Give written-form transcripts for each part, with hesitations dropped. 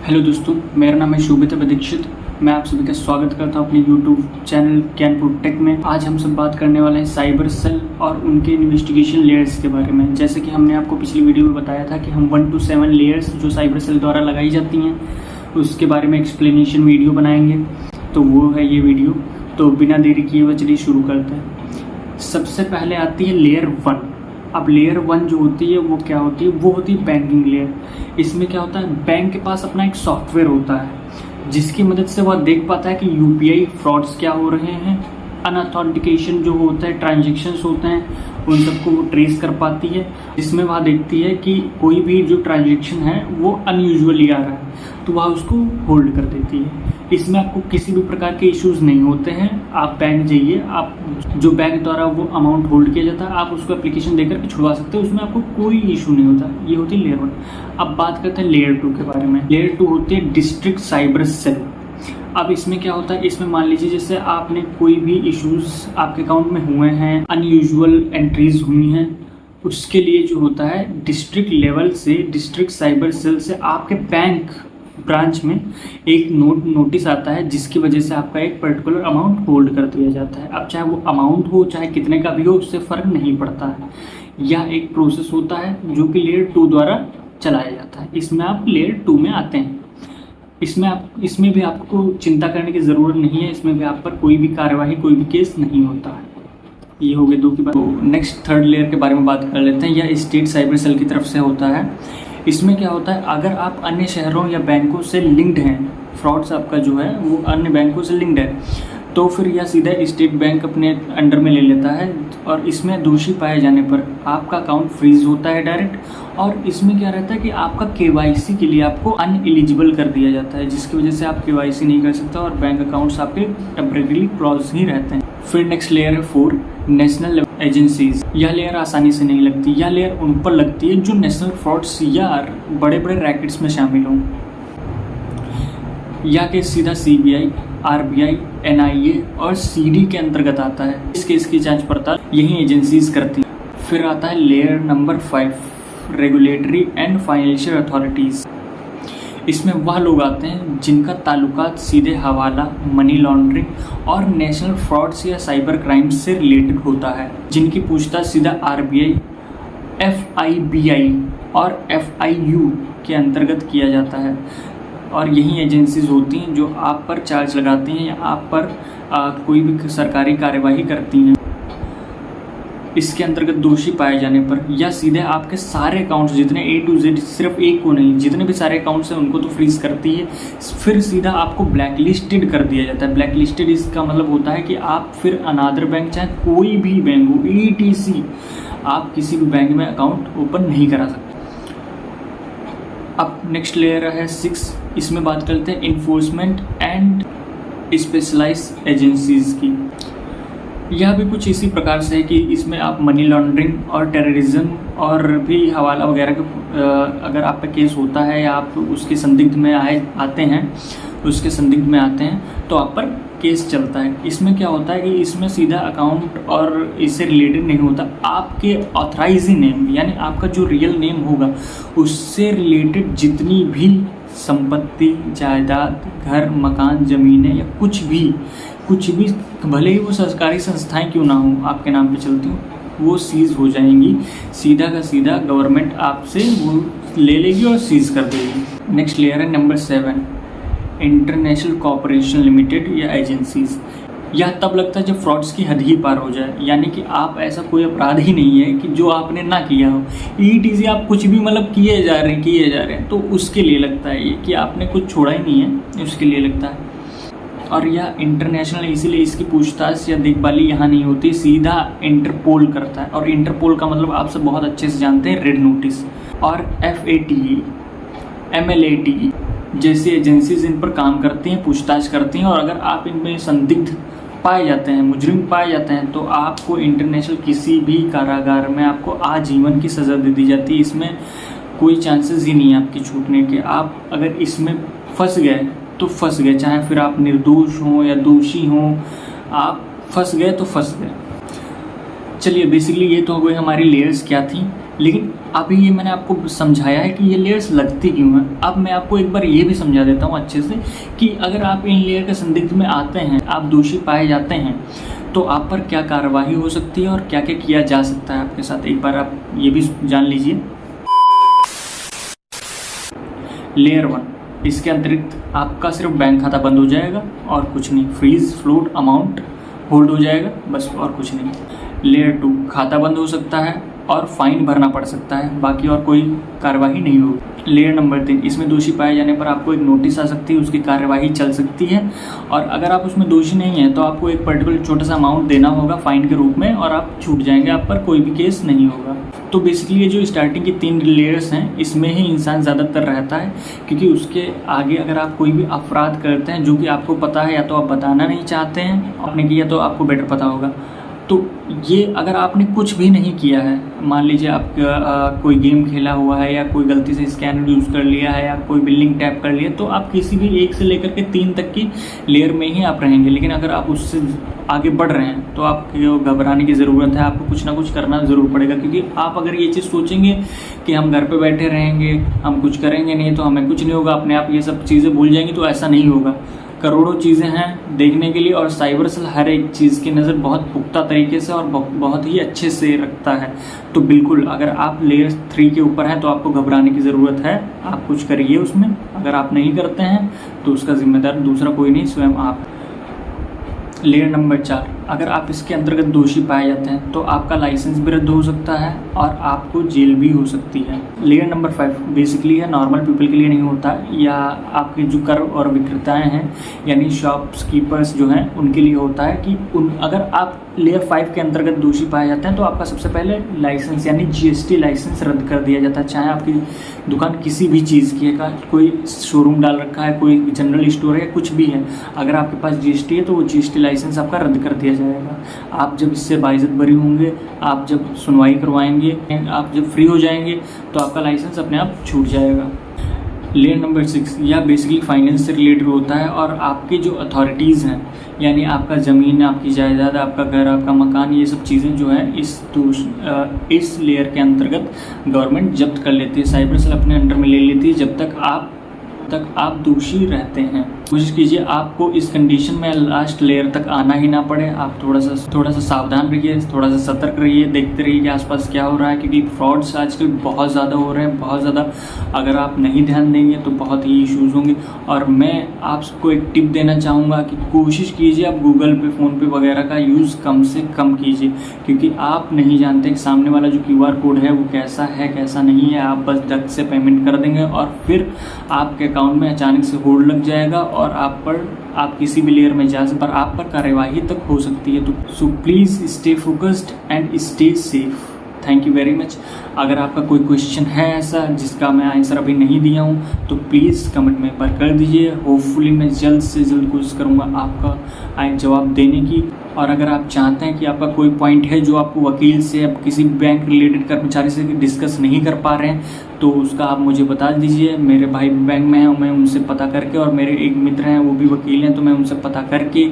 Hello दोस्तों, मेरा नाम है शोभित दीक्षित। मैं आप सभी का स्वागत करता हूं अपने यूट्यूब चैनल ज्ञानपुर टेक में। आज हम सब बात करने वाले हैं साइबर सेल और उनके इन्वेस्टिगेशन लेयर्स के बारे में। जैसे कि हमने आपको पिछली वीडियो में बताया था कि हम 1 to 7 लेयर्स जो साइबर सेल द्वारा लगाई जाती हैं उसके बारे में एक्सप्लेनेशन वीडियो बनाएंगे, तो वो है ये वीडियो। तो बिना देरी किए हुए चलिए शुरू करते हैं। सबसे पहले आती है लेयर 1। अब लेयर 1 जो होती है वो क्या होती है? वो होती है बैंकिंग लेयर। इसमें क्या होता है, बैंक के पास अपना एक सॉफ्टवेयर होता है जिसकी मदद से वह देख पाता है कि यूपीआई फ्रॉड्स क्या हो रहे हैं, अनऑथेंटिकेशन जो होता है, ट्रांजेक्शन्स होते हैं, उन सबको वो ट्रेस कर पाती है। जिसमें वह देखती है कि कोई भी जो ट्रांजेक्शन है वो अनयूजुअली आ रहा है तो वह उसको होल्ड कर देती है। इसमें आपको किसी भी प्रकार के इश्यूज नहीं होते हैं। आप बैंक जाइए, आप जो बैंक द्वारा वो अमाउंट होल्ड किया जाता है आप उसको एप्लीकेशन देकर छुड़वा सकते हो, उसमें आपको कोई इशू नहीं होता। ये होती है लेयर 1। अब बात करते हैं लेयर 2 के बारे में। लेयर 2 होती है डिस्ट्रिक्ट साइबर सेल। अब इसमें क्या होता है, इसमें मान लीजिए जैसे आपने कोई भी इश्यूज आपके अकाउंट में हुए हैं, अनयूजुअल एंट्रीज हुई हैं, उसके लिए जो होता है डिस्ट्रिक्ट लेवल से, डिस्ट्रिक्ट साइबर सेल से आपके बैंक ब्रांच में एक नोटिस आता है जिसकी वजह से आपका एक पर्टिकुलर अमाउंट होल्ड कर दिया जाता है। अब चाहे वो अमाउंट हो चाहे कितने का भी हो, उससे फ़र्क नहीं पड़ता है। यह एक प्रोसेस होता है जो कि लेयर 2 द्वारा चलाया जाता है। इसमें आप लेयर 2 में आते हैं। इसमें भी आपको चिंता करने की ज़रूरत नहीं है। इसमें भी आप पर कोई भी कार्यवाही, कोई भी केस नहीं होता है। ये हो गए 2 की बात। तो नेक्स्ट थर्ड लेयर के बारे में बात कर लेते हैं। यह स्टेट साइबर सेल की तरफ से होता है। इसमें क्या होता है, अगर आप अन्य शहरों या बैंकों से लिंक्ड हैं, फ्रॉड्स आपका जो है वो अन्य बैंकों से लिंक्ड है, तो फिर यह सीधा स्टेट बैंक अपने अंडर में ले लेता है और इसमें दोषी पाए जाने पर आपका अकाउंट फ्रीज होता है डायरेक्ट। और इसमें क्या रहता है कि आपका केवाईसी के लिए आपको अनएलिजिबल कर दिया जाता है, जिसकी वजह से आप केवाईसी नहीं कर सकते और बैंक अकाउंट्स आपके टेम्परेरी क्लोज ही रहते हैं। फिर नेक्स्ट लेयर है 4, नेशनल एजेंसीज। यह लेयर आसानी से नहीं लगती। यह लेयर उन पर लगती है जो नेशनल फ्रॉड्स या बड़े बड़े रैकेट्स में शामिल हों। यह केस सीधा सीबीआई, आरबीआई, एनआईए और सीडी के अंतर्गत आता है। इस केस की जांच पड़ताल यही एजेंसीज करती हैं। फिर आता है layer number 5, regulatory and financial authorities. इसमें वह लोग आते हैं जिनका ताल्लुकात सीधे हवाला, मनी लॉन्ड्रिंग और नेशनल फ्रॉड्स या साइबर क्राइम्स से रिलेटेड होता है, जिनकी पूछताछ सीधा आरबीआई, एफआईबीआई और एफआईयू के अंतर्गत किया जाता है। और यही एजेंसीज होती हैं जो आप पर चार्ज लगाती हैं या आप पर कोई भी सरकारी कार्यवाही करती हैं। इसके अंतर्गत दोषी पाए जाने पर या सीधे आपके सारे अकाउंट्स, जितने A to Z, सिर्फ एक को नहीं, जितने भी सारे अकाउंट्स हैं उनको तो फ्रीज करती है। फिर सीधा आपको ब्लैक लिस्टेड कर दिया जाता है। ब्लैक लिस्टेड इसका मतलब होता है कि आप फिर अनादर बैंक, चाहे कोई भी बैंक हो, ETC, आप किसी भी बैंक में अकाउंट ओपन नहीं करा सकते। अब नेक्स्ट लेयर है 6। इसमें बात करते हैं इन्फोर्समेंट एंड स्पेशलाइज्ड एजेंसीज की। यह भी कुछ इसी प्रकार से है कि इसमें आप मनी लॉन्ड्रिंग और टेररिज्म और भी हवाला वगैरह के अगर आप पे केस होता है या आप उसके संदिग्ध में आते हैं तो आप पर केस चलता है। इसमें क्या होता है कि इसमें सीधा अकाउंट और इससे रिलेटेड नहीं होता, आपके ऑथराइजिंग नेम यानी आपका जो रियल नेम होगा उससे रिलेटेड जितनी भी संपत्ति, जायदाद, घर, मकान, ज़मीनें या कुछ भी भले ही वो सरकारी संस्थाएं क्यों ना हो आपके नाम पे चलती हो, वो सीज हो जाएंगी। सीधा का सीधा गवर्नमेंट आपसे वो ले लेगी और सीज कर देगी। नेक्स्ट लेयर है नंबर 7, इंटरनेशनल कॉर्पोरेशन लिमिटेड या एजेंसीज। यह तब लगता है जब फ्रॉड्स की हद ही पार हो जाए, यानी कि आप ऐसा कोई अपराध ही नहीं है कि जो आपने ना किया हो, ETC आप कुछ भी मतलब किए जा रहे हैं, तो उसके लिए लगता है ये कि आपने कुछ छोड़ा ही नहीं है, उसके लिए लगता है। और यह इंटरनेशनल, इसीलिए इसकी पूछताछ या देखभाली यहाँ नहीं होती, सीधा इंटरपोल करता है। और इंटरपोल का मतलब आप सब बहुत अच्छे से जानते हैं, रेड नोटिस। और FATE, MLATE जैसी एजेंसीज इन पर काम करती हैं, पूछताछ करती हैं। और अगर आप इनमें संदिग्ध पाए जाते हैं, मुजरिम पाए जाते हैं, तो आपको इंटरनेशनल किसी भी कारागार में आपको आजीवन की सज़ा दे दी जाती है। इसमें कोई चांसेस ही नहीं है आपके छूटने के। आप अगर इसमें फंस गए तो फंस गए, चाहे फिर आप निर्दोष हों या दोषी हों, आप फंस गए तो फंस गए। चलिए, बेसिकली ये तो हो गई हमारी लेयर्स क्या थी। लेकिन अभी ये मैंने आपको समझाया है कि ये लेयर्स लगती क्यों हैं। अब मैं आपको एक बार ये भी समझा देता हूँ अच्छे से कि अगर आप इन लेयर के संदिग्ध में आते हैं, आप दोषी पाए जाते हैं, तो आप पर क्या कार्रवाई हो सकती है और क्या क्या किया जा सकता है आपके साथ, एक बार आप ये भी जान लीजिए। लेयर 1, इसके अतिरिक्त आपका सिर्फ बैंक खाता बंद हो जाएगा और कुछ नहीं, फ्रीज फ्लोट अमाउंट होल्ड हो जाएगा, बस और कुछ नहीं। लेयर 2, खाता बंद हो सकता है और फाइन भरना पड़ सकता है, बाकी और कोई कार्रवाई नहीं होगी। लेयर नंबर 3, इसमें दोषी पाए जाने पर आपको एक नोटिस आ सकती है, उसकी कार्रवाई चल सकती है, और अगर आप उसमें दोषी नहीं हैं तो आपको एक पर्टिकुलर छोटा सा अमाउंट देना होगा फाइन के रूप में, और आप छूट जाएंगे, आप पर कोई भी केस नहीं होगा। तो बेसिकली ये जो स्टार्टिंग की 3 लेयर्स हैं, इसमें ही इंसान ज़्यादातर रहता है, क्योंकि उसके आगे अगर आप कोई भी अपराध करते हैं जो कि आपको पता है या तो आप बताना नहीं चाहते हैं, आपने किया तो आपको बेटर पता होगा। तो ये अगर आपने कुछ भी नहीं किया है, मान लीजिए आप कोई गेम खेला हुआ है या कोई गलती से स्कैनर यूज़ कर लिया है या कोई बिल्डिंग टैप कर लिया, तो आप किसी भी 1 से लेकर के 3 तक की लेयर में ही आप रहेंगे। लेकिन अगर आप उससे आगे बढ़ रहे हैं तो आपको घबराने की ज़रूरत है, आपको कुछ ना कुछ करना ज़रूर पड़ेगा, क्योंकि आप अगर ये चीज़ सोचेंगे कि हम घर पे बैठे रहेंगे, हम कुछ करेंगे नहीं तो हमें कुछ नहीं होगा, अपने आप ये सब चीज़ें भूल जाएंगी, तो ऐसा नहीं होगा। करोड़ों चीज़ें हैं देखने के लिए, और साइबर सेल हर एक चीज़ की नज़र बहुत पुख्ता तरीके से और बहुत ही अच्छे से रखता है। तो बिल्कुल अगर आप लेयर 3 के ऊपर हैं तो आपको घबराने की ज़रूरत है, आप कुछ करिए उसमें। अगर आप नहीं करते हैं तो उसका जिम्मेदार दूसरा कोई नहीं, स्वयं आप। लेयर नंबर 4, अगर आप इसके अंतर्गत दोषी पाए जाते हैं तो आपका लाइसेंस भी रद्द हो सकता है और आपको जेल भी हो सकती है। लेयर नंबर 5 बेसिकली है नॉर्मल पीपल के लिए नहीं होता, या आपके जो कर और विक्रेताएं हैं यानी शॉपकीपर्स जो हैं उनके लिए होता है कि अगर आप लेयर 5 के अंतर्गत दोषी पाए जाते हैं तो आपका सबसे पहले लाइसेंस यानी GST लाइसेंस रद्द कर दिया जाता है। चाहे आपकी दुकान किसी भी चीज़ की है, कोई शोरूम डाल रखा है, कोई जनरल स्टोर है, कुछ भी है, अगर आपके पास GST है तो वो GST लाइसेंस आपका रद्द कर दिया जाएगा। आप जब इससे बाइज्जत बरी होंगे, आप जब सुनवाई करवाएंगे, आप जब फ्री हो जाएंगे तो आपका लाइसेंस अपने आप छूट जाएगा। लेयर नंबर 6, यह बेसिकली फाइनेंस से रिलेटेड होता है, और आपके जो अथॉरिटीज़ हैं यानी आपका ज़मीन, आपकी जायदाद, आपका घर, आपका मकान, ये सब चीज़ें जो हैं इस लेयर के अंतर्गत गवर्नमेंट जब्त कर लेती है, साइबर सेल अपने अंडर में ले लेती है जब तक आप दोषी रहते हैं। कोशिश कीजिए आपको इस कंडीशन में लास्ट लेयर तक आना ही ना पड़े। आप थोड़ा सा सावधान रहिए, थोड़ा सा सतर्क रहिए, देखते रहिए कि आसपास क्या हो रहा है, क्योंकि फ्रॉड्स आजकल बहुत ज़्यादा हो रहे हैं, बहुत ज़्यादा। अगर आप नहीं ध्यान देंगे तो बहुत ही इश्यूज़ होंगे। और मैं आप सबको एक टिप देना चाहूँगा कि कोशिश कीजिए आप गूगल पे, फ़ोनपे वगैरह का यूज़ कम से कम कीजिए, क्योंकि आप नहीं जानते कि सामने वाला जो QR कोड है वो कैसा है कैसा नहीं है। आप बस धक से पेमेंट कर देंगे और फिर आपके अकाउंट में अचानक से होल्ड लग जाएगा और आप किसी भी लेयर में जा सकते, पर आप पर कार्यवाही तक हो सकती है। तो so please stay focused and stay safe. Thank you very much. अगर आपका कोई क्वेश्चन है ऐसा जिसका मैं आंसर अभी नहीं दिया हूँ तो प्लीज़ कमेंट में पर कर दीजिए। होपफुली मैं जल्द से जल्द कोशिश करूँगा आपका जवाब देने की। और अगर आप चाहते हैं कि आपका कोई पॉइंट है जो आपको वकील से या किसी बैंक रिलेटेड कर्मचारी से डिस्कस नहीं कर पा रहे हैं तो उसका आप मुझे बता दीजिए। मेरे भाई बैंक में हैं, मैं उनसे पता करके, और मेरे एक मित्र हैं वो भी वकील हैं, तो मैं उनसे पता करके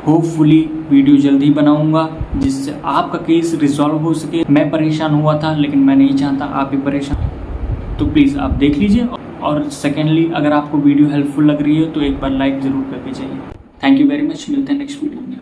होपफुली वीडियो जल्दी बनाऊंगा जिससे आपका केस रिजॉल्व हो सके। मैं परेशान हुआ था लेकिन मैं नहीं चाहता आप भी परेशान, तो प्लीज़ आप देख लीजिए। और सेकेंडली अगर आपको वीडियो हेल्पफुल लग रही है तो एक बार लाइक ज़रूर करके जाइए। Thank you very much. मिलते हैं नेक्स्ट वीडियो में।